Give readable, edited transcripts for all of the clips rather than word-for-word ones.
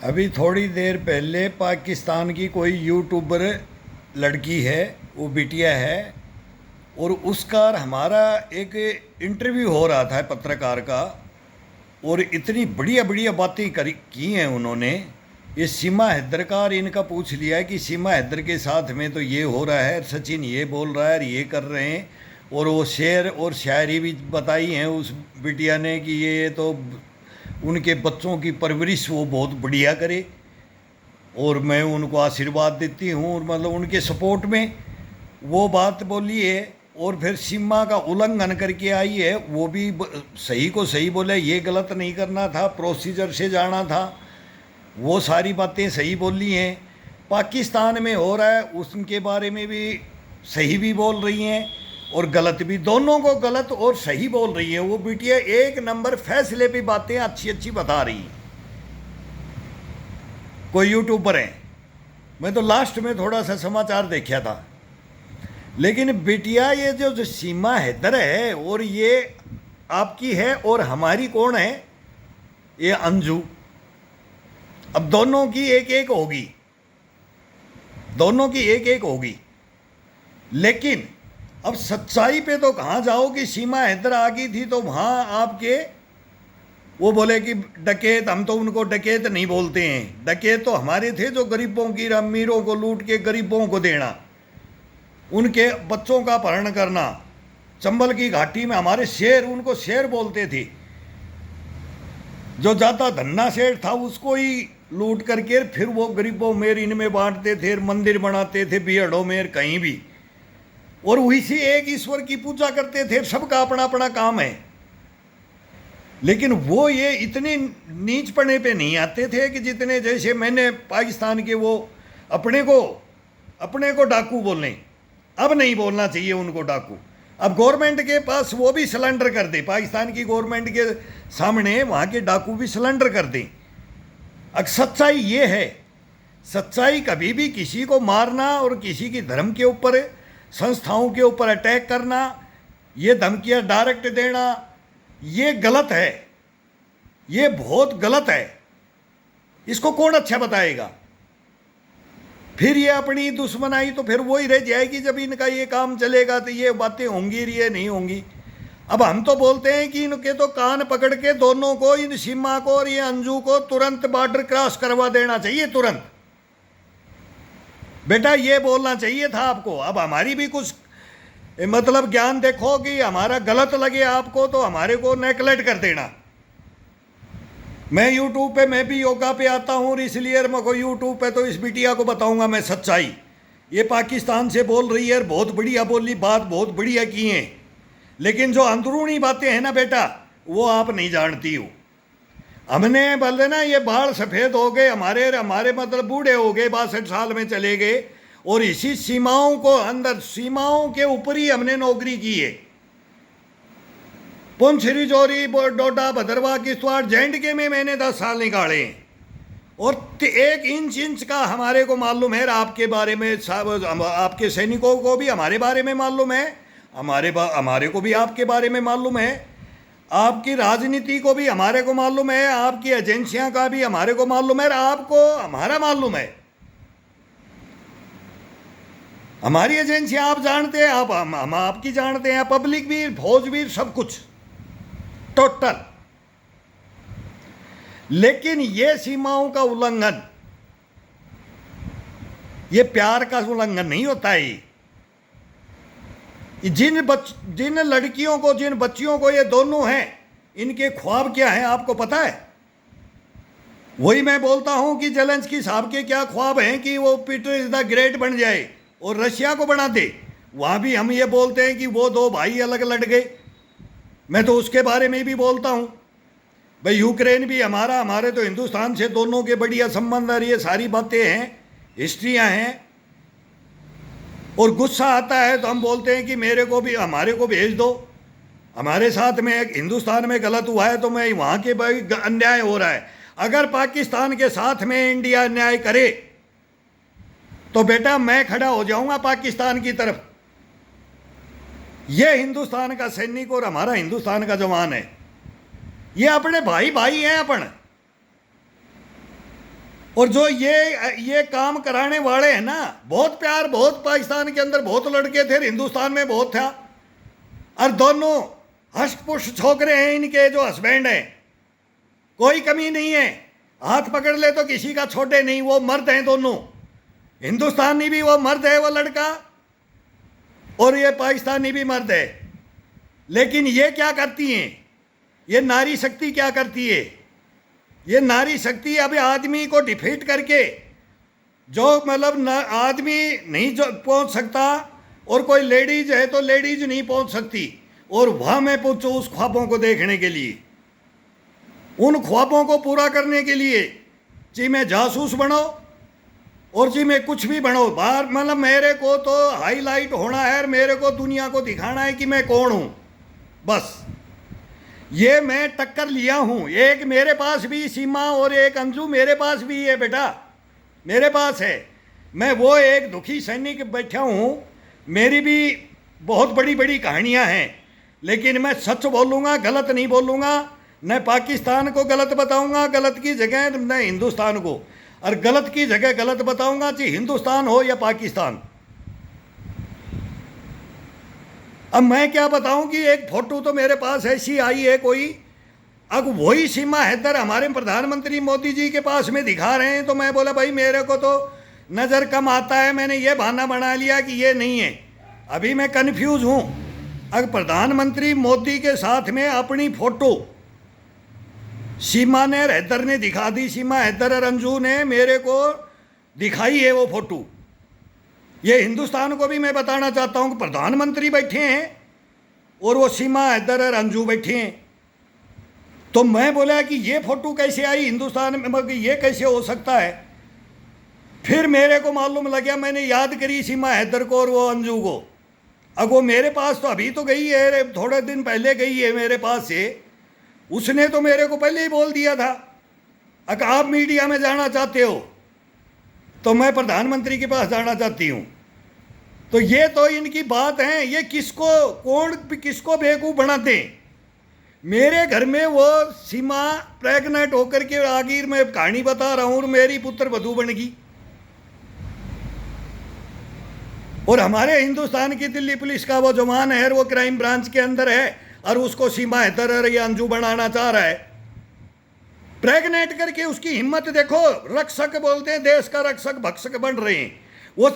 अभी थोड़ी देर पहले पाकिस्तान की कोई यूट्यूबर लड़की है, वो बिटिया है, और उसका और हमारा एक इंटरव्यू हो रहा था पत्रकार का। और इतनी बढ़िया बढ़िया बातें की हैं उन्होंने। ये सीमा हैदर का और इनका पूछ लिया है कि सीमा हैदर के साथ में तो ये हो रहा है, सचिन ये बोल रहा है और ये कर रहे हैं। और वो शेर और शायरी भी बताई हैं उस बिटिया ने कि ये तो उनके बच्चों की परवरिश वो बहुत बढ़िया करे, और मैं उनको आशीर्वाद देती हूँ, और मतलब उनके सपोर्ट में वो बात बोली है। और फिर सीमा का उल्लंघन करके आई है, वो भी सही को सही बोले, ये गलत नहीं करना था, प्रोसीजर से जाना था, वो सारी बातें सही बोली हैं। पाकिस्तान में हो रहा है उसके बारे में भी सही भी बोल रही हैं और गलत भी, दोनों को गलत और सही बोल रही है। वो बिटिया एक नंबर फैसले पे बातें अच्छी अच्छी बता रही है। कोई यूट्यूबर है, मैं तो लास्ट में थोड़ा सा समाचार देखा था। लेकिन बिटिया ये जो सीमा हैदर है, और ये आपकी है और हमारी कौन है, ये अंजू। अब दोनों की एक एक होगी, दोनों की एक एक होगी। लेकिन अब सच्चाई पे तो कहाँ जाओ कि सीमा हैदर आ गई थी तो वहाँ आपके वो बोले कि डकैत, हम तो उनको डकैत नहीं बोलते हैं। डकैत तो हमारे थे जो गरीबों की, अमीरों को लूट के गरीबों को देना, उनके बच्चों का अपहरण करना। चंबल की घाटी में हमारे शेर, उनको शेर बोलते थे। जो ज़्यादा धन्ना शेर था उसको ही लूट करके फिर वो गरीबों में इनमें बांटते थे, मंदिर बनाते थे बिहड़ों में कहीं भी, और वही से एक ईश्वर की पूजा करते थे। सबका अपना अपना काम है। लेकिन वो ये इतने नीचपने पे नहीं आते थे कि जितने, जैसे मैंने पाकिस्तान के वो अपने को डाकू बोलें। अब नहीं बोलना चाहिए उनको डाकू। अब गवर्नमेंट के पास वो भी सलेंडर कर दे, पाकिस्तान की गवर्नमेंट के सामने वहाँ के डाकू भी सलेंडर कर दें। अब सच्चाई ये है, सच्चाई कभी भी किसी को मारना और किसी की धर्म के ऊपर, संस्थाओं के ऊपर अटैक करना, ये धमकियाँ डायरेक्ट देना, ये गलत है, ये बहुत गलत है। इसको कौन अच्छा बताएगा? फिर ये अपनी दुश्मनाई तो फिर वही रह जाएगी। जब इनका ये काम चलेगा तो ये बातें होंगी, ये नहीं होंगी। अब हम तो बोलते हैं कि इनके तो कान पकड़ के दोनों को, इन सीमा को और ये अंजू को तुरंत बॉर्डर क्रॉस करवा देना चाहिए, तुरंत। बेटा ये बोलना चाहिए था आपको। अब हमारी भी कुछ मतलब ज्ञान देखो कि हमारा गलत लगे आपको तो हमारे को नेगलेक्ट कर देना। मैं यूट्यूब पे, मैं भी योगा पे आता हूँ, और इसलिए मेरे को यूट्यूब पे तो इस बिटिया को बताऊंगा मैं सच्चाई। ये पाकिस्तान से बोल रही है, बहुत बढ़िया बोली, बात बहुत बढ़िया की है। लेकिन जो अंदरूनी बातें हैं ना बेटा, वो आप नहीं जानती हो। हमने बोले ना, ये बाल सफ़ेद हो गए हमारे मतलब बूढ़े हो गए, 62 साल में चले गए, और इसी सीमाओं को अंदर, सीमाओं के ऊपर ही हमने नौकरी की है। पुंछ, रिजौरी, डोडा, भद्रवाह, किश्तवाड़, जे&के में मैंने 10 साल निकाले हैं। और 1 इंच का हमारे को मालूम है। आपके बारे में, आपके सैनिकों को भी हमारे बारे में मालूम है, हमारे को भी आपके बारे में मालूम है, आपकी राजनीति को भी हमारे को मालूम है, आपकी एजेंसियां का भी हमारे को मालूम है, आपको हमारा मालूम है। हमारी एजेंसियां आप जानते हैं, हम आपकी जानते हैं, पब्लिक भी, फौज भी, सब कुछ टोटल। लेकिन ये सीमाओं का उल्लंघन, ये प्यार का उल्लंघन नहीं होता है। जिन लड़कियों को, जिन बच्चियों को ये दोनों हैं, इनके ख्वाब क्या हैं आपको पता है? वही मैं बोलता हूं कि जेलेंस्की साहब के क्या ख्वाब हैं कि वो पीटर द ग्रेट बन जाए और रशिया को बना दे। वहां भी हम ये बोलते हैं कि वो 2 भाई अलग लड़ गए। मैं तो उसके बारे में भी बोलता हूं भाई, यूक्रेन भी हमारे तो हिंदुस्तान से दोनों के बढ़िया संबंध, और ये सारी बातें हैं, हिस्ट्रियां हैं। और गुस्सा आता है तो हम बोलते हैं कि मेरे को भी, हमारे को भेज दो। हमारे साथ में हिंदुस्तान में गलत हुआ है तो मैं वहाँ के भाई अन्याय हो रहा है। अगर पाकिस्तान के साथ में इंडिया अन्याय करे तो बेटा मैं खड़ा हो जाऊंगा पाकिस्तान की तरफ। ये हिंदुस्तान का सैनिक और हमारा हिंदुस्तान का जवान है, ये अपने भाई भाई हैं अपन। और जो ये काम कराने वाले हैं ना, बहुत प्यार, बहुत पाकिस्तान के अंदर बहुत लड़के थे, हिंदुस्तान में बहुत था, और दोनों हष्ट पुष्ट छोकरे हैं इनके जो हस्बैंड हैं, कोई कमी नहीं है, हाथ पकड़ ले तो किसी का छोटे नहीं, वो मर्द हैं दोनों, हिंदुस्तानी भी वो मर्द है वो लड़का, और ये पाकिस्तानी भी मर्द है। लेकिन ये क्या करती हैं, ये नारी शक्ति क्या करती है, ये नारी शक्ति अभी आदमी को डिफीट करके, जो मतलब आदमी नहीं जो पहुंच सकता, और कोई लेडीज है तो लेडीज नहीं पहुंच सकती, और वहां मैं पहुंचूं उस ख्वाबों को देखने के लिए, उन ख्वाबों को पूरा करने के लिए, जी मैं जासूस बनो और जी मैं कुछ भी बनो, बाहर मतलब मेरे को तो हाईलाइट होना है, मेरे को दुनिया को दिखाना है कि मैं कौन हूं, बस ये मैं टक्कर लिया हूं। एक मेरे पास भी सीमा और एक अंजू मेरे पास भी है बेटा, मेरे पास है, मैं वो एक दुखी सैनिक बैठा हूं, मेरी भी बहुत बड़ी बड़ी कहानियां हैं, लेकिन मैं सच बोलूँगा, गलत नहीं बोलूँगा, न पाकिस्तान को गलत बताऊँगा गलत की जगह, न हिंदुस्तान को, और गलत की जगह गलत बताऊँगा, चाहे हिंदुस्तान हो या पाकिस्तान। अब मैं क्या बताऊं कि एक फोटो तो मेरे पास ऐसी आई है कोई, अब वही सीमा हैदर हमारे प्रधानमंत्री मोदी जी के पास में दिखा रहे हैं, तो मैं बोला भाई मेरे को तो नज़र कम आता है, मैंने ये बहाना बना लिया कि ये नहीं है, अभी मैं कन्फ्यूज़ हूँ। अब प्रधानमंत्री मोदी के साथ में अपनी फ़ोटो सीमा ने हैदर ने दिखा दी, सीमा हैदर और अंजू ने मेरे को दिखाई है वो फ़ोटो। ये हिंदुस्तान को भी मैं बताना चाहता हूँ कि प्रधानमंत्री बैठे हैं और वो सीमा हैदर और अंजू बैठे हैं, तो मैं बोला कि ये फ़ोटो कैसे आई हिंदुस्तान में, मतलब ये कैसे हो सकता है। फिर मेरे को मालूम लग गया, मैंने याद करी सीमा हैदर को और वो अंजू को, अब वो मेरे पास तो अभी तो गई है, थोड़े दिन पहले गई है मेरे पास से, उसने तो मेरे को पहले ही बोल दिया था, अगर आप मीडिया में जाना चाहते हो तो मैं प्रधानमंत्री के पास जाना चाहती हूँ। तो ये तो इनकी बात है, ये किसको कौन किसको बेवकूफ़ बनाते हैं। मेरे घर में वो सीमा प्रेग्नेंट होकर के आखिर मैं कहानी बता रहा हूँ, और मेरी पुत्र वधू बन गई, और हमारे हिंदुस्तान की दिल्ली पुलिस का वो जवान है, वो क्राइम ब्रांच के अंदर है, और उसको सीमा हैदर या अंजू बनाना चाह रहा है, प्रेग्नेंट करके। उसकी हिम्मत देखो, रक्षक बोलते हैं, देश का रक्षक भक्षक बन रहे हैं, वो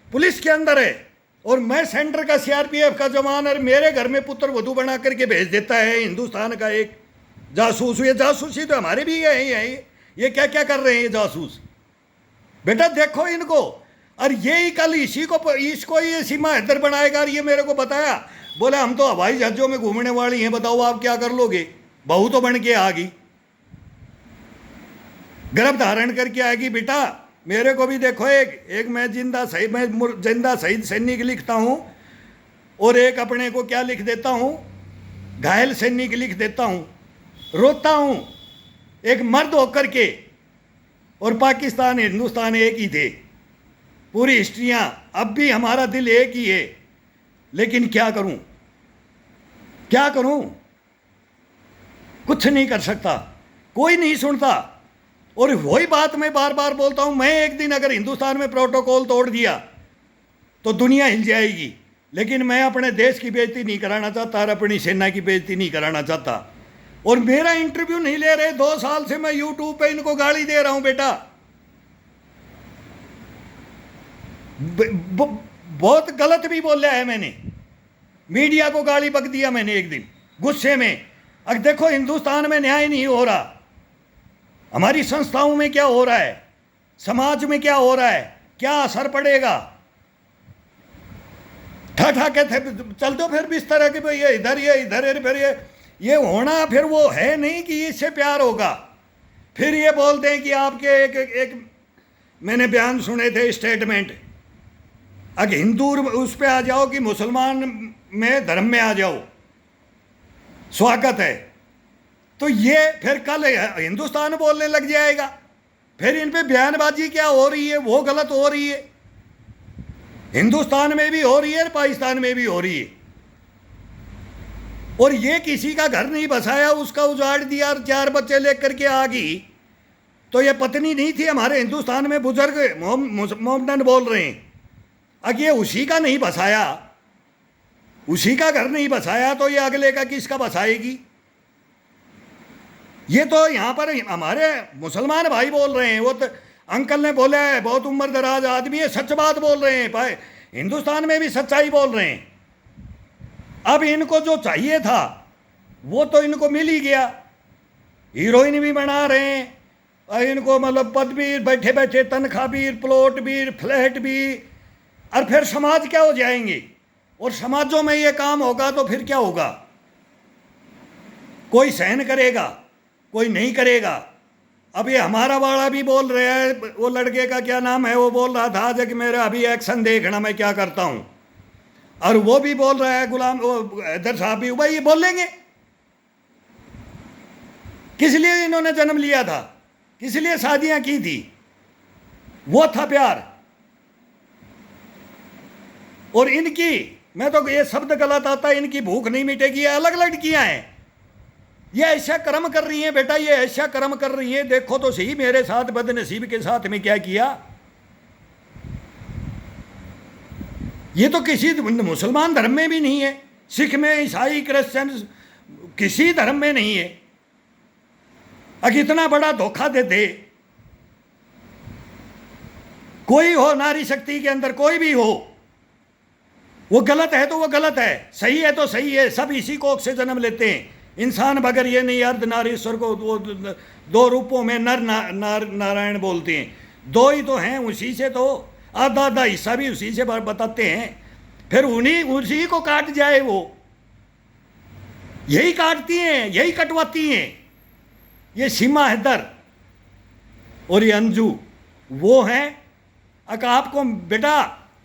पुलिस के अंदर है, और मैं सेंटर का सीआरपीएफ का जवान, और मेरे घर में पुत्र वधू बना करके भेज देता है हिंदुस्तान का एक जासूस। ये जासूसी तो हमारे भी है ये क्या क्या कर रहे हैं ये जासूस, बेटा देखो इनको। और यही कल इसको ये सीमा हैदर बनाएगा, और ये मेरे को बताया, बोला हम तो हवाई जहाजों में घूमने वाली हैं, बताओ आप क्या कर लोगे, बहू तो बन के आ गई, गर्भ धारण करके आएगी। बेटा मेरे को भी देखो, एक मैं जिंदा शहीद सैनिक लिखता हूँ, और एक अपने को क्या लिख देता हूँ, घायल सैनिक लिख देता हूँ, रोता हूँ, एक मर्द होकर के। और पाकिस्तान हिंदुस्तान एक ही थे, पूरी हिस्ट्रियाँ, अब भी हमारा दिल एक ही है, लेकिन क्या करूँ क्या करूँ, कुछ नहीं कर सकता, कोई नहीं सुनता। और वही बात मैं बार बार बोलता हूँ, मैं एक दिन अगर हिंदुस्तान में प्रोटोकॉल तोड़ दिया तो दुनिया हिल जाएगी, लेकिन मैं अपने देश की बेइज्जती नहीं कराना चाहता, और अपनी सेना की बेइज्जती नहीं कराना चाहता। और मेरा इंटरव्यू नहीं ले रहे, 2 साल से मैं यूट्यूब पे इनको गाली दे रहा हूँ बेटा, बहुत गलत भी बोला है मैंने, मीडिया को गाली बक दिया मैंने एक दिन गुस्से में। अब देखो हिंदुस्तान में न्याय नहीं हो रहा, हमारी संस्थाओं में क्या हो रहा है, समाज में क्या हो रहा है, क्या असर पड़ेगा। ठा के चल दो फिर बिस्तर है कि भाई ये इधर फिर ये होना, फिर वो है नहीं कि इससे प्यार होगा। फिर ये बोलते हैं कि आपके एक मैंने बयान सुने थे, स्टेटमेंट, अगर हिंदू उस पे आ जाओ कि मुसलमान में धर्म में आ जाओ, स्वागत है। तो ये फिर कल हिंदुस्तान बोलने लग जाएगा, फिर इन पे बयानबाजी क्या हो रही है, वो गलत हो रही है, हिंदुस्तान में भी हो रही है, पाकिस्तान में भी हो रही है। और ये किसी का घर नहीं बसाया, उसका उजाड़ दिया, और 4 बच्चे लेकर के आ गई, तो ये पत्नी नहीं थी हमारे हिंदुस्तान में बुजुर्ग मोहम्मदन बोल रहे हैं। अगर ये उसी का नहीं बसाया, उसी का घर नहीं बसाया, तो ये अगले का किसका बसाएगी? ये तो यहाँ पर हमारे मुसलमान भाई बोल रहे हैं। वो तो अंकल ने बोला है, बहुत उम्र दराज आदमी है, सच बात बोल रहे हैं भाई, हिंदुस्तान में भी सच्चाई बोल रहे हैं। अब इनको जो चाहिए था वो तो इनको मिल ही गया, हीरोइन भी बना रहे हैं और इनको मतलब पद भी, बैठे बैठे तनख्वाह भी, प्लॉट भी, फ्लैट भी, और फिर समाज क्या हो जाएंगे? और समाजों में ये काम होगा तो फिर क्या होगा? कोई सहन करेगा, कोई नहीं करेगा। अब ये हमारा वाला भी बोल रहा है, वो लड़के का क्या नाम है, वो बोल रहा था कि मेरा अभी एक्शन देखना मैं क्या करता हूं, और वो भी बोल रहा है, गुलाम वो हैदर साहब भी, भाई ये बोलेंगे। किस लिए इन्होंने जन्म लिया था, किस लिए शादियां की थी? वो था प्यार। और इनकी, मैं तो ये शब्द गलत आता है, इनकी भूख नहीं मिटेगी। अलग लड़कियां हैं, ये ऐसा कर्म कर रही हैं बेटा, ये ऐसा कर्म कर रही हैं। देखो तो सही मेरे साथ बदनसीब के साथ में क्या किया। ये तो किसी मुसलमान धर्म में भी नहीं है, सिख में, ईसाई, क्रिश्चियन, किसी धर्म में नहीं है। अगर इतना बड़ा धोखा दे दे कोई हो, नारी शक्ति के अंदर कोई भी हो, वो गलत है तो वो गलत है, सही है तो सही है। सब इसी कोख से जन्म लेते हैं। इंसान बगैर ये नहीं, अर्ध नारीश्वर को वो दो रूपों में नर नारायण बोलते हैं, दो ही तो हैं, उसी से तो आधा आधा हिस्सा भी उसी से बताते हैं। फिर उन्हीं उसी को काट जाए, वो यही काटती हैं, यही कटवाती हैं। ये सीमा हैदर और ये अंजू वो हैं। अगर आपको बेटा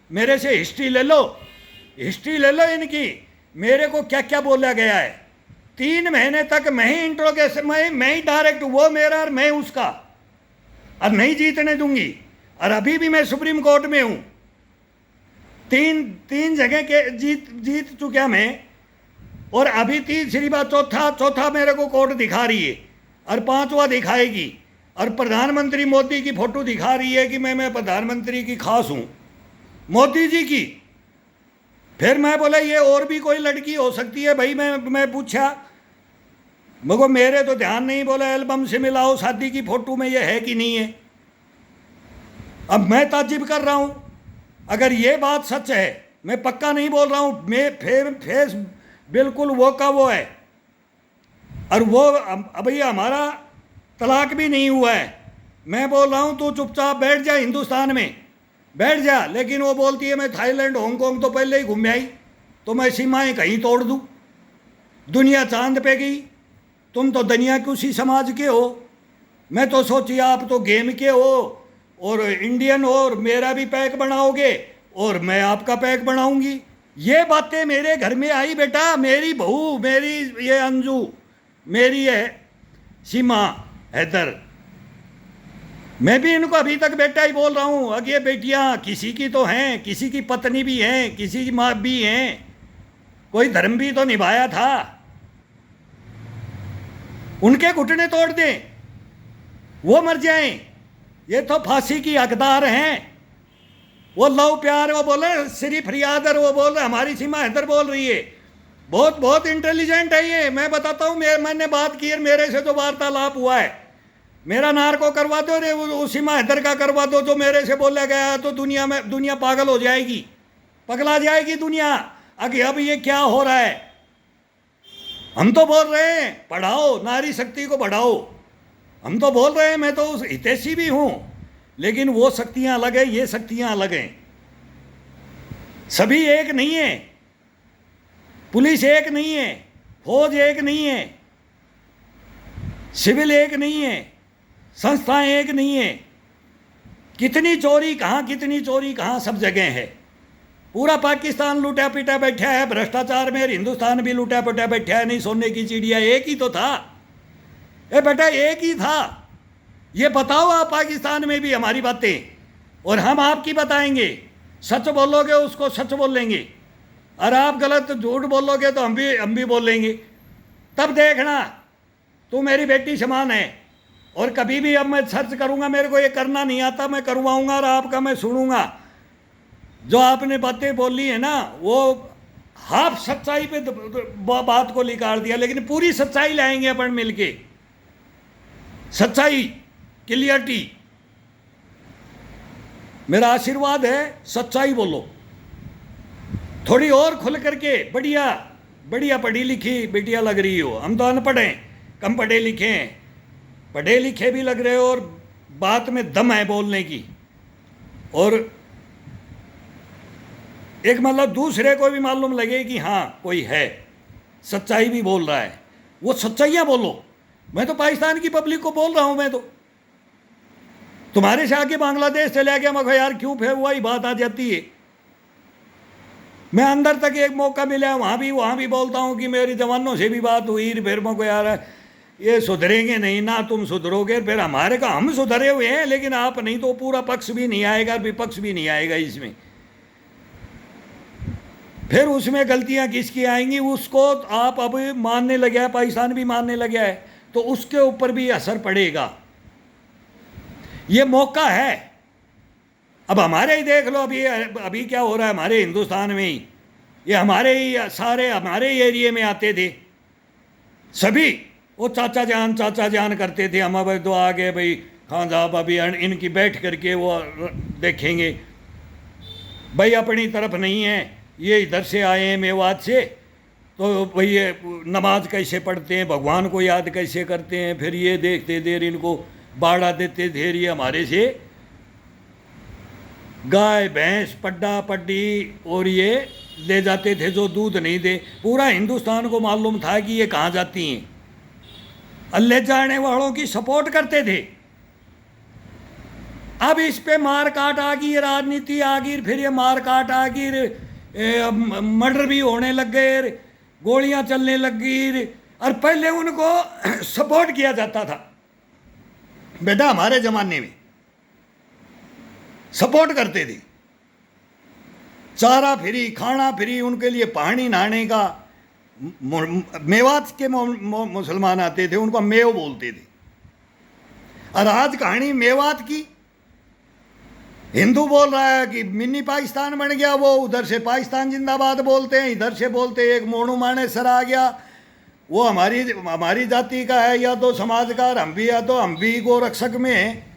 मेरे से हिस्ट्री ले लो, हिस्ट्री ले लो इनकी, मेरे को क्या क्या बोला गया है। 3 महीने तक मैं ही इंट्रोगेशन, मैं ही डायरेक्ट, वो मेरा और मैं उसका, और नहीं जीतने दूंगी। और अभी भी मैं सुप्रीम कोर्ट में हूं, तीन जगह के जीत चुका मैं, और अभी तीसरी बार चौथा मेरे को कोर्ट दिखा रही है, और 5वां दिखाएगी। और प्रधानमंत्री मोदी की फोटो दिखा रही है कि मैं प्रधानमंत्री की खास हूं, मोदी जी की। फिर मैं बोला ये और भी कोई लड़की हो सकती है भाई? मैं पूछा, मगर मेरे तो ध्यान नहीं। बोला एल्बम से मिलाओ, शादी की फोटो में ये है कि नहीं है। अब मैं ताज्जुब कर रहा हूं। अगर ये बात सच है, मैं पक्का नहीं बोल रहा हूं, मैं फेस बिल्कुल वो का वो है। और वो अभी हमारा तलाक भी नहीं हुआ है। मैं बोल रहा हूं तू चुपचाप बैठ जा, हिंदुस्तान में बैठ जा। लेकिन वो बोलती है मैं थाईलैंड, हांगकांग तो पहले ही घूम आई, तो मैं सीमाएं कहीं तोड़ दूं। दुनिया चांद पे गई, तुम तो दुनिया के उसी समाज के हो। मैं तो सोची आप तो गेम के हो और इंडियन हो, और मेरा भी पैक बनाओगे और मैं आपका पैक बनाऊंगी। ये बातें मेरे घर में आई बेटा। मेरी बहू, मेरी ये अंजू, मेरी ये सीमा हैदर, मैं भी इनको अभी तक बेटा ही बोल रहा हूँ। अब ये बेटियाँ किसी की तो हैं, किसी की पत्नी भी हैं, किसी की माँ भी हैं, कोई धर्म भी तो निभाया था। उनके घुटने तोड़ दें, वो मर जाएं। ये तो फांसी की हकदार हैं। वो लव प्यार, वो बोले श्री फरियादर, वो बोल रहे हमारी सीमा हैदर बोल रही है। बहुत बहुत इंटेलिजेंट है ये, मैं बताता हूँ। मैंने बात की है, मेरे से जो वार्तालाप हुआ है, मेरा नार को करवा दो रे, उस सीमा हैदर का करवा दो जो मेरे से बोला गया, तो दुनिया पागल हो जाएगी, पगला जाएगी दुनिया। अब ये क्या हो रहा है? हम तो बोल रहे हैं पढ़ाओ, नारी शक्ति को बढ़ाओ। हम तो बोल रहे हैं, मैं तो उस हितैषी भी हूं, लेकिन वो शक्तियां अलग है, ये शक्तियां अलग हैं। सभी एक नहीं है, पुलिस एक नहीं है, फौज एक नहीं है, सिविल एक नहीं है, संस्थाएं एक नहीं है। कितनी चोरी कहाँ, कितनी चोरी कहाँ, सब जगह है। पूरा पाकिस्तान लूटा पिटा बैठा है भ्रष्टाचार में, हिंदुस्तान भी लूटा पिटा बैठा है। नहीं सोने की चिड़िया एक ही तो था, ए बेटा एक ही था। ये बताओ आप पाकिस्तान में भी हमारी बातें, और हम आपकी बताएंगे। सच बोलोगे उसको सच बोलेंगे, और आप गलत झूठ बोलोगे तो हम भी बोलेंगे। तब देखना, तू मेरी बेटी समान है, और कभी भी अब मैं सर्च करूंगा, मेरे को ये करना नहीं आता, मैं करवाऊंगा और आपका मैं सुनूंगा। जो आपने बातें बोली है ना, वो हाफ सच्चाई पे बात को निकाल दिया, लेकिन पूरी सच्चाई लाएंगे अपन मिलके, सच्चाई, क्लियरिटी। मेरा आशीर्वाद है, सच्चाई बोलो थोड़ी और खुल करके। बढ़िया बढ़िया पढ़ी लिखी बेटियां लग रही हो, हम तो अनपढ़ हैं, कम पढ़े लिखे हैं, पढ़े लिखे भी लग रहे हो और बात में दम है बोलने की। और एक मतलब दूसरे को भी मालूम लगे कि हाँ कोई है, सच्चाई भी बोल रहा है, वो सच्चाइयाँ बोलो। मैं तो पाकिस्तान की पब्लिक को बोल रहा हूँ, मैं तो तुम्हारे से आके बांग्लादेश चले गया, मैं यार क्यों फिर वही बात आ जाती है। मैं अंदर तक एक मौका मिला, वहाँ भी बोलता हूँ कि मेरे जवानों से भी बात हुई, फिर मैं को यार ये सुधरेंगे नहीं ना, तुम सुधरोगे, फिर हमारे का हम सुधरे हुए हैं लेकिन आप नहीं, तो पूरा पक्ष भी नहीं आएगा, विपक्ष भी नहीं आएगा इसमें। फिर उसमें गलतियां किसकी आएंगी, उसको आप अब मानने लगे हैं, पाकिस्तान भी मानने लगे है, तो उसके ऊपर भी असर पड़ेगा। ये मौका है। अब हमारे ही देख लो, अभी क्या हो रहा है हमारे हिंदुस्तान में ही, ये हमारे ही सारे हमारे ही एरिए में आते थे सभी, वो चाचा जान करते थे, हम अब तो आ गए भाई खान साहब, अभी इनकी बैठ करके वो देखेंगे भाई, अपनी तरफ नहीं है, ये इधर से आए हैं मेवात से, तो भाई ये नमाज कैसे पढ़ते हैं, भगवान को याद कैसे करते हैं, फिर ये देखते देर इनको बाड़ा देते देर ये हमारे से गाय भैंस पड्डा पड्डी और ये ले जाते थे जो दूध नहीं दे। पूरा हिंदुस्तान को मालूम था कि ये कहाँ जाती हैं, अल्ले जाने वालों की सपोर्ट करते थे। अब इस पे मार काट आ गई, राजनीति आ गई, फिर ये मार काट आ गई, मर्डर भी होने लग गए, गोलियां चलने लग गई। और पहले उनको सपोर्ट किया जाता था, बेटा हमारे जमाने में सपोर्ट करते थे, चारा फ्री, खाना फ्री, उनके लिए पानी नहाने का। मेवात के मुसलमान आते थे, उनको मेव बोलते थे। और आज कहानी मेवात की, हिंदू बोल रहा है कि मिनी पाकिस्तान बन गया, वो उधर से पाकिस्तान जिंदाबाद बोलते हैं, इधर से बोलते हैं एक मोनू मानेसर आ गया, वो हमारी जाति का है या तो समाज का, हम भी गोरक्षक में हैं।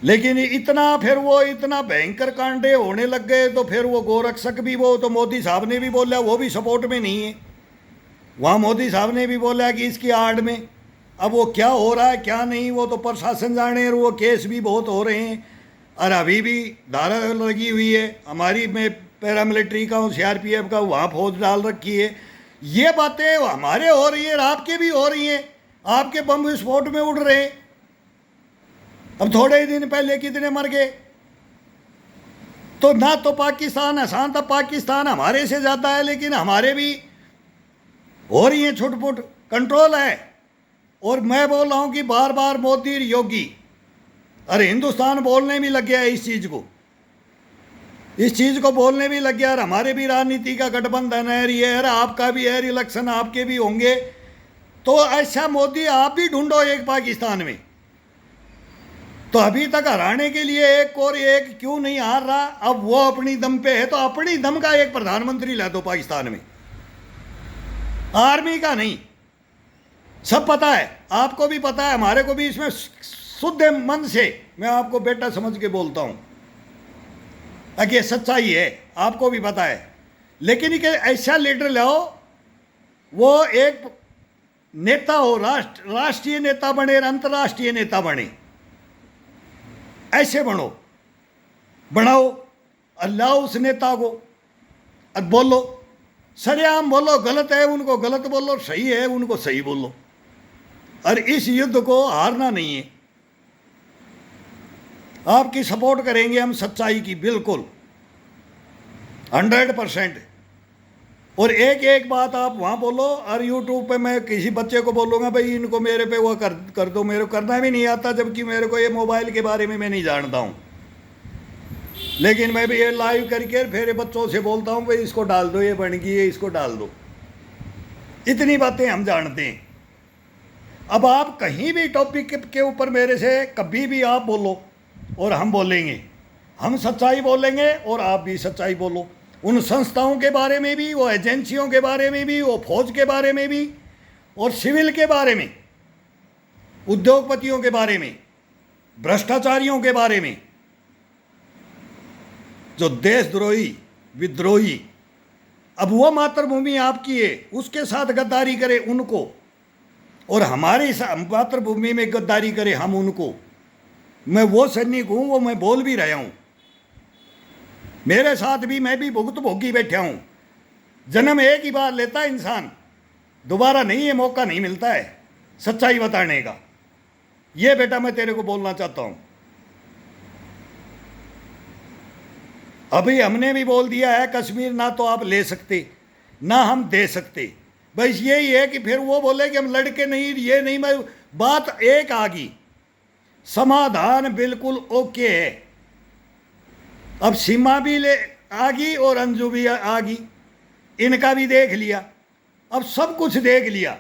लेकिन इतना फिर वो इतना भयंकर कांडे होने लग गए, तो फिर वो गोरक्षक भी, वो तो मोदी साहब ने भी बोला, वो भी सपोर्ट में नहीं है। वहाँ मोदी साहब ने भी बोला कि इसकी आड़ में अब वो क्या हो रहा है क्या नहीं, वो तो प्रशासन जाने, और वो केस भी बहुत हो रहे हैं। और अभी भी धारा लगी हुई है, हमारी में पैरामिलिट्री का, CRPF का, वहाँ फौज डाल रखी है। ये बातें हमारे हो रही है, आपके भी हो रही हैं, आपके बम विस्फोट में उड़ रहे हैं। अब थोड़े ही दिन पहले कितने मर गए। तो ना तो पाकिस्तान आसान था, पाकिस्तान हमारे से ज़्यादा है, लेकिन हमारे भी हो रही है छुटपुट, कंट्रोल है। और मैं बोल रहा हूँ कि बार बार मोदी योगी, अरे हिंदुस्तान बोलने भी लग गया है इस चीज़ को बोलने भी लग गया। और हमारे भी राजनीति का गठबंधन है, ये है, आपका भी है, इलेक्शन आपके भी होंगे। तो ऐसा मोदी आप भी ढूंढो एक पाकिस्तान में। तो अभी तक हराने के लिए एक और एक क्यों नहीं हार रहा, अब वो अपनी दम पे है, तो अपनी दम का एक प्रधानमंत्री ला दो पाकिस्तान में, आर्मी का नहीं। सब पता है, आपको भी पता है, हमारे को भी। इसमें शुद्ध मन से मैं आपको बेटा समझ के बोलता हूँ, अगर सच्चाई है, आपको भी पता है। लेकिन एक ऐसा लीडर लाओ, वो एक नेता हो, राष्ट्रीय नेता बने, अंतर्राष्ट्रीय नेता बने, ऐसे बनाओ, अल्लाह उस नेता को। अब बोलो, सरेआम बोलो, गलत है उनको गलत बोलो, सही है उनको सही बोलो। और इस युद्ध को हारना नहीं है। आपकी सपोर्ट करेंगे हम, सच्चाई की, बिल्कुल 100%। और एक बात आप वहाँ बोलो, और यूट्यूब पे मैं किसी बच्चे को बोलूँगा भाई इनको मेरे पे वो कर दो, मेरे को करना भी नहीं आता, जबकि मेरे को ये मोबाइल के बारे में मैं नहीं जानता हूँ। लेकिन मैं भी ये लाइव करके फिर बच्चों से बोलता हूँ भाई इसको डाल दो, ये बन गई है, इसको डाल दो। इतनी बातें हम जानते हैं। अब आप कहीं भी टॉपिक के ऊपर मेरे से कभी भी आप बोलो और हम बोलेंगे, हम सच्चाई बोलेंगे और आप भी सच्चाई बोलो। उन संस्थाओं के बारे में भी, वो एजेंसियों के बारे में भी, वो फौज के बारे में भी, और सिविल के बारे में, उद्योगपतियों के बारे में, भ्रष्टाचारियों के बारे में, जो देशद्रोही विद्रोही, अब वो मातृभूमि आपकी है उसके साथ गद्दारी करे उनको, और हमारे मातृभूमि में गद्दारी करे हम उनको। मैं वो सैनिक हूँ, वो मैं बोल भी रहा हूँ। मेरे साथ भी मैं भी भुगत भोगी बैठा हूँ। जन्म एक ही बार लेता है इंसान, दोबारा नहीं, ये मौका नहीं मिलता है सच्चाई बताने का। ये बेटा मैं तेरे को बोलना चाहता हूँ। अभी हमने भी बोल दिया है, कश्मीर ना तो आप ले सकते ना हम दे सकते। बस यही है कि फिर वो बोले कि हम लड़के नहीं, ये नहीं। मैं बात एक आ गई, समाधान बिल्कुल ओके है। अब सीमा भी ले आ गई और अंजू भी आ गई, इनका भी देख लिया, अब सब कुछ देख लिया।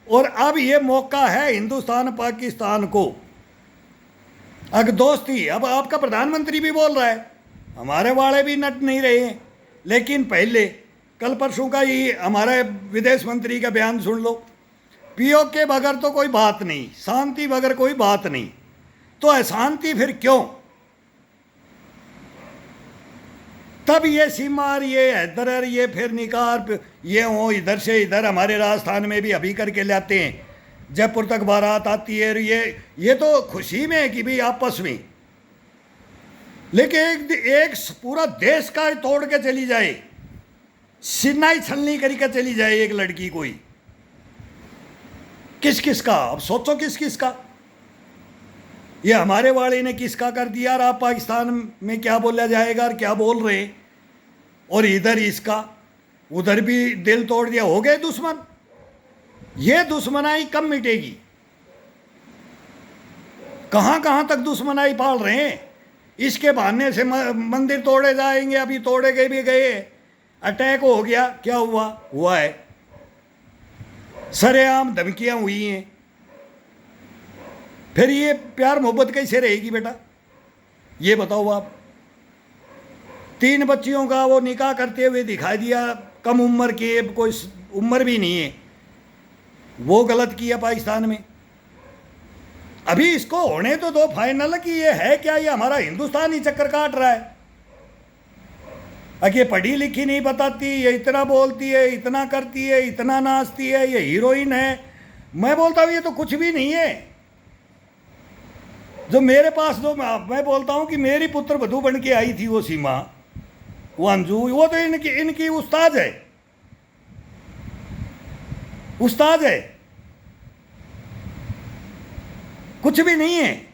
और अब ये मौका है हिंदुस्तान पाकिस्तान को, अगर दोस्ती, अब आपका प्रधानमंत्री भी बोल रहा है, हमारे वाले भी नट नहीं रहे हैं। लेकिन पहले कल परसों का ही हमारे विदेश मंत्री का बयान सुन लो, पीओके बगैर तो कोई बात नहीं, शांति बगैर कोई बात नहीं। तो अशांति फिर क्यों? तब ये सीमार, ये हैदर, ये फिर निकार, ये हो इधर से इधर। हमारे राजस्थान में भी अभी करके लाते हैं, जयपुर तक बारात आती है। ये तो खुशी में है कि भाई आपस में, लेकिन एक पूरा देश का तोड़ के चली जाए, सिनाई छलनी करके चली जाए एक लड़की कोई, किस किस का? अब सोचो किस किस का। ये हमारे वाले ने किसका कर दिया, और आप पाकिस्तान में क्या बोला जाएगा और क्या बोल रहे, और इधर इसका, उधर भी दिल तोड़ दिया, हो गए दुश्मन। ये दुश्मनाई कब मिटेगी? कहां कहां तक दुश्मनाई पाल रहे हैं। इसके बहाने से मंदिर तोड़े जाएंगे, अभी तोड़े गए भी गए, अटैक हो गया, क्या हुआ है, सरेआम धमकियां हुई हैं। फिर ये प्यार मोहब्बत कैसे रहेगी बेटा, ये बताओ आप। 3 बच्चियों का वो निकाह करते हुए दिखाई दिया, कम उम्र के, कोई उम्र भी नहीं है, वो गलत किया पाकिस्तान में। अभी इसको होने तो दो फाइनल कि ये है क्या, ये हमारा हिंदुस्तान ही चक्कर काट रहा है। ये पढ़ी लिखी नहीं बताती, ये इतना बोलती है, इतना करती है, इतना नाचती है, ये हीरोइन है। मैं बोलता हूँ ये तो कुछ भी नहीं है। जो मेरे पास, जो मैं बोलता हूँ कि मेरी पुत्र वधू बन के आई थी वो सीमा, वो अंजू, वो तो इनकी उस्ताद है, उस्ताद है, कुछ भी नहीं है।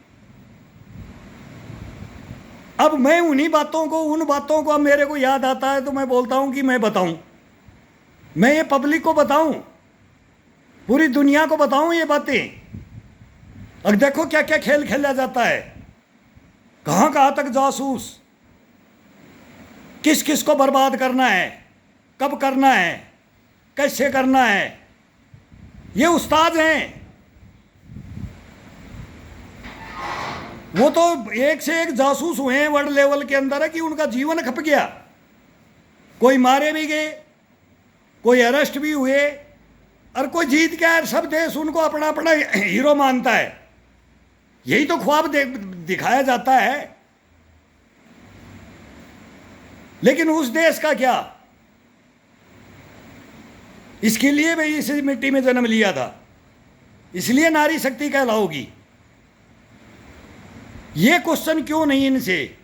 अब मैं उन बातों को अब मेरे को याद आता है तो मैं बोलता हूं कि मैं बताऊं, मैं ये पब्लिक को बताऊं, पूरी दुनिया को बताऊं ये बातें। अब देखो क्या क्या खेल खेला जाता है, कहां कहां तक जासूस, किस किस को बर्बाद करना है, कब करना है, कैसे करना है। ये उस्ताद हैं, वो तो एक से एक जासूस हुए हैं वर्ल्ड लेवल के अंदर है कि उनका जीवन खप गया। कोई मारे भी गए, कोई अरेस्ट भी हुए, और कोई जीत गया। सब देश उनको अपना अपना हीरो मानता है। यही तो ख्वाब दिखाया जाता है। लेकिन उस देश का क्या, इसके लिए भाई इस मिट्टी में जन्म लिया था, इसलिए नारी शक्ति कहलाओगी। ये क्वेश्चन क्यों नहीं इनसे?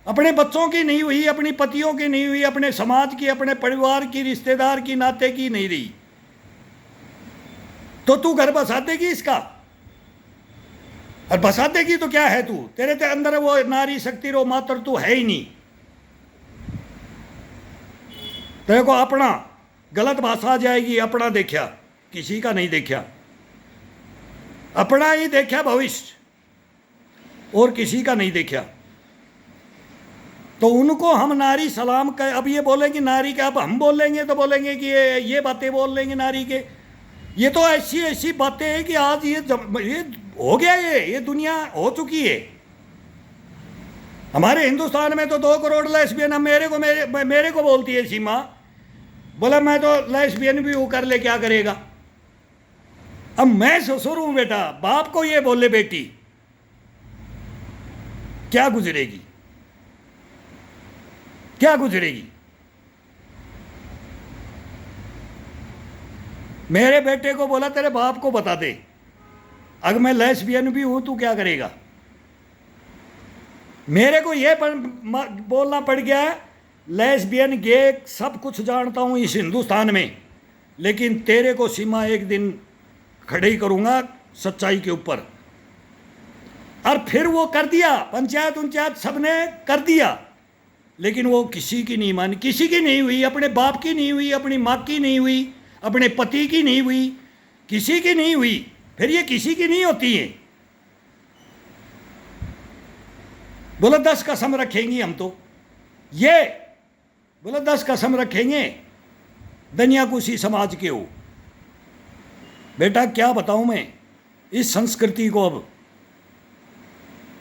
अपने बच्चों की नहीं हुई, अपनी पतियों की नहीं हुई, अपने समाज की, अपने परिवार की, रिश्तेदार की, नाते की नहीं रही, तो तू घर बसा देगी इसका? और बसा देगी तो क्या है तू? तेरे ते अंदर वो नारी शक्ति रो मात्र तू है ही नहीं। तेरे को अपना गलत भाषा आ जाएगी, अपना देखा, किसी का नहीं देखा, अपना ही देखा भविष्य, और किसी का नहीं देखा। तो उनको हम नारी सलाम का, अब ये बोलेंगे नारी के, अब हम बोलेंगे तो बोलेंगे कि ये बातें बोल लेंगे नारी के, ये तो ऐसी ऐसी बातें हैं कि आज ये हो गया, ये दुनिया हो चुकी है। हमारे हिंदुस्तान में तो 2 करोड़ लेस्बियन, मेरे को बोलती है सीमा, बोला मैं तो लेस्बियन भी हूं, कर ले क्या करेगा। अब मैं ससुर हूं बेटा, बाप को ये बोले बेटी, क्या गुजरेगी, क्या गुजरेगी। मेरे बेटे को बोला तेरे बाप को बता दे, अगर मैं लेस्बियन भी हूं तू क्या करेगा। मेरे को ये बोलना पड़ गया, लेस्बियन गे सब कुछ जानता हूं इस हिंदुस्तान में, लेकिन तेरे को सीमा एक दिन खड़े ही करूंगा सच्चाई के ऊपर। और फिर वो कर दिया, पंचायत उंचायत सबने कर दिया, लेकिन वो किसी की नहीं मानी, किसी की नहीं हुई, अपने बाप की नहीं हुई, अपनी माँ की नहीं हुई, अपने पति की नहीं हुई, किसी की नहीं हुई। फिर ये किसी की नहीं होती है। बोला 10 कसम रखेंगी हम तो, ये बोला 10 कसम रखेंगे, दुनिया कुशी समाज के हो। बेटा क्या बताऊं मैं इस संस्कृति को। अब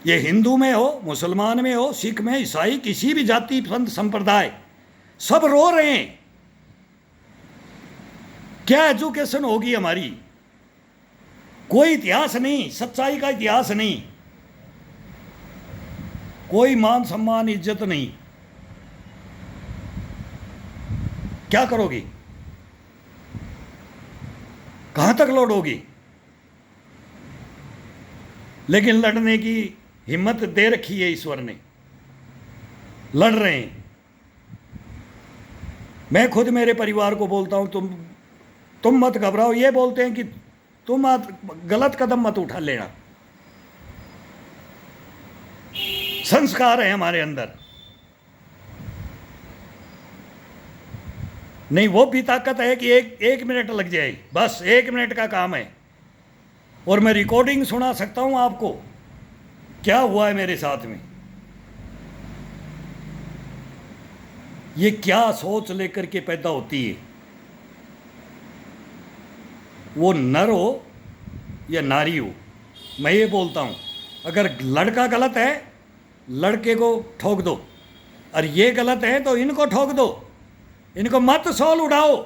ये हिंदू में हो, मुसलमान में हो, सिख में, ईसाई, किसी भी जाति पंथ संप्रदाय, सब रो रहे हैं। क्या एजुकेशन होगी हमारी, कोई इतिहास नहीं, सच्चाई का इतिहास नहीं, कोई मान सम्मान इज्जत नहीं। क्या करोगी, कहां तक लौटोगी। लेकिन लड़ने की हिम्मत दे रखी है ईश्वर ने, लड़ रहे हैं। मैं खुद मेरे परिवार को बोलता हूं, तुम मत घबराओ। ये बोलते हैं कि तुम गलत कदम मत उठा लेना, संस्कार है हमारे अंदर। नहीं, वो भी ताकत है कि एक मिनट लग जाए, बस 1 मिनट का काम है। और मैं रिकॉर्डिंग सुना सकता हूं आपको, क्या हुआ है मेरे साथ में। ये क्या सोच लेकर के पैदा होती है, वो नर हो या नारी हो। मैं ये बोलता हूं, अगर लड़का गलत है लड़के को ठोक दो, और ये गलत है तो इनको ठोक दो, इनको मत सौल उड़ाओ।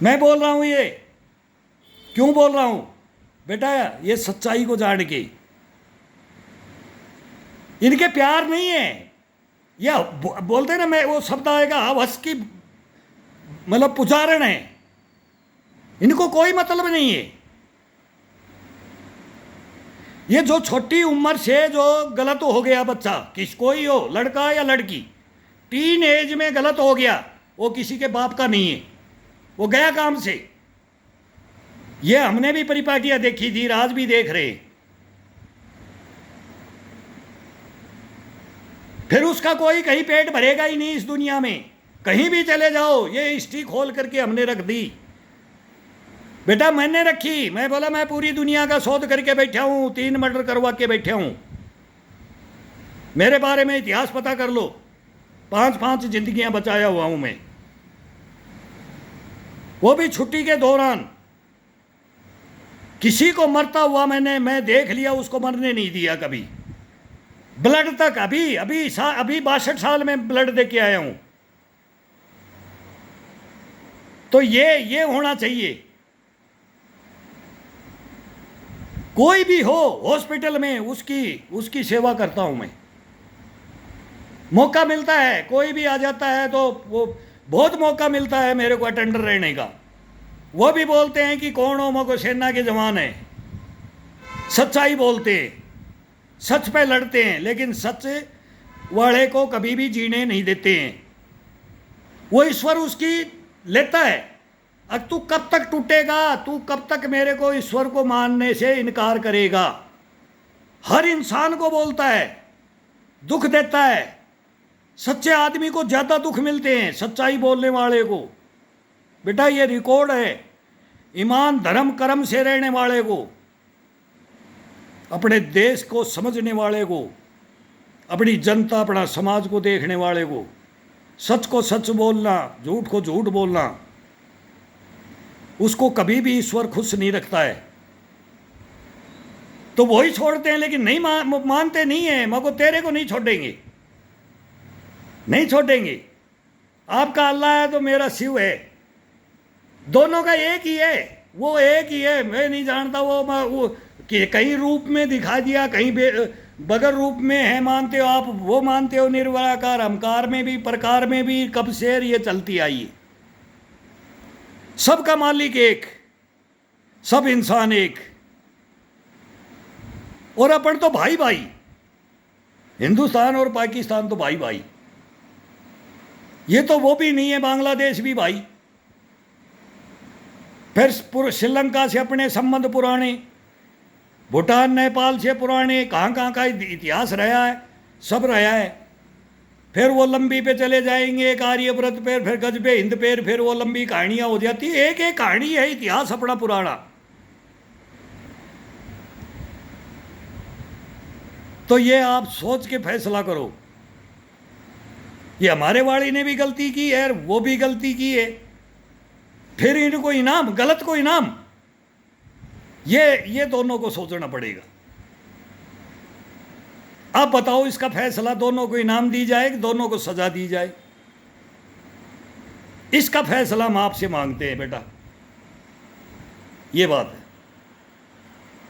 मैं बोल रहा हूं, ये क्यों बोल रहा हूं बेटा, ये सच्चाई को जान के। इनके प्यार नहीं है, या बोलते ना, मैं वो शब्द आएगा हवस की, मतलब पुजारण है, इनको कोई मतलब नहीं है। ये जो छोटी उम्र से जो गलत हो गया बच्चा, कोई हो, लड़का या लड़की, टीन एज में गलत हो गया, वो किसी के बाप का नहीं है, वो गया काम से। ये हमने भी परिपाटियां देखी थी, आज भी देख रहे। फिर उसका कोई कहीं पेट भरेगा ही नहीं इस दुनिया में, कहीं भी चले जाओ। ये हिस्ट्री खोल करके हमने रख दी बेटा, मैंने रखी। मैं बोला मैं पूरी दुनिया का शोध करके बैठा हूं, 3 मर्डर करवा के बैठा हूं, मेरे बारे में इतिहास पता कर लो। 5-5 जिंदगियां बचाया हुआ हूं मैं, वो भी छुट्टी के दौरान। किसी को मरता हुआ मैं देख लिया, उसको मरने नहीं दिया कभी। ब्लड तक अभी 62 साल में ब्लड दे के आया हूं। तो ये होना चाहिए। कोई भी हो हॉस्पिटल में, उसकी सेवा करता हूं मैं। मौका मिलता है, कोई भी आ जाता है तो वो बहुत मौका मिलता है मेरे को अटेंडर रहने का। वो भी बोलते हैं कि कौन हो, मको सेना के जवान है। सच्चाई बोलते हैं, सच पे लड़ते हैं, लेकिन सच वाले को कभी भी जीने नहीं देते हैं। वो ईश्वर उसकी लेता है। अब तू कब तक टूटेगा, तू कब तक मेरे को ईश्वर को मानने से इनकार करेगा। हर इंसान को बोलता है, दुख देता है। सच्चे आदमी को ज्यादा दुख मिलते हैं सच्चाई बोलने वाले को। बेटा ये रिकॉर्ड है, ईमान धर्म कर्म से रहने वाले को, अपने देश को समझने वाले को, अपनी जनता अपना समाज को देखने वाले को सच को सच बोलना, झूठ को झूठ बोलना, उसको कभी भी ईश्वर खुश नहीं रखता है। तो वही छोड़ते हैं, लेकिन नहीं मानते नहीं है। मगर तेरे को नहीं छोड़ेंगे, नहीं छोड़ेंगे। आपका अल्लाह है तो मेरा शिव है, दोनों का एक ही है, वो एक ही है। मैं नहीं जानता वो कि कहीं रूप में दिखा दिया, कहीं बगैर रूप में है मानते हो आप, वो मानते हो निर्वराकार, हमकार में भी प्रकार में भी कब से ये चलती आई है। सबका मालिक एक, सब इंसान एक, और अपन तो भाई भाई, हिंदुस्तान और पाकिस्तान तो भाई भाई। ये तो वो भी नहीं है, बांग्लादेश भी भाई। फिर श्रीलंका से अपने संबंध पुराने, भूटान नेपाल से पुराने, कहाँ कहाँ का इतिहास रहा है, सब रहा है। फिर वो लंबी पे चले जाएंगे, एक आर्यव्रत पे, फिर गज पे, हिंद पे, फिर वो लंबी कहानियां हो जाती है। एक एक कहानी है इतिहास अपना पुराना। तो ये आप सोच के फैसला करो। ये हमारे वाली ने भी गलती की है, वो भी गलती की है, फिर इनको इनाम, गलत को इनाम, ये दोनों को सोचना पड़ेगा। अब बताओ, इसका फैसला दोनों को इनाम दी जाए कि दोनों को सजा दी जाए? इसका फैसला हम आपसे मांगते हैं बेटा, ये बात है।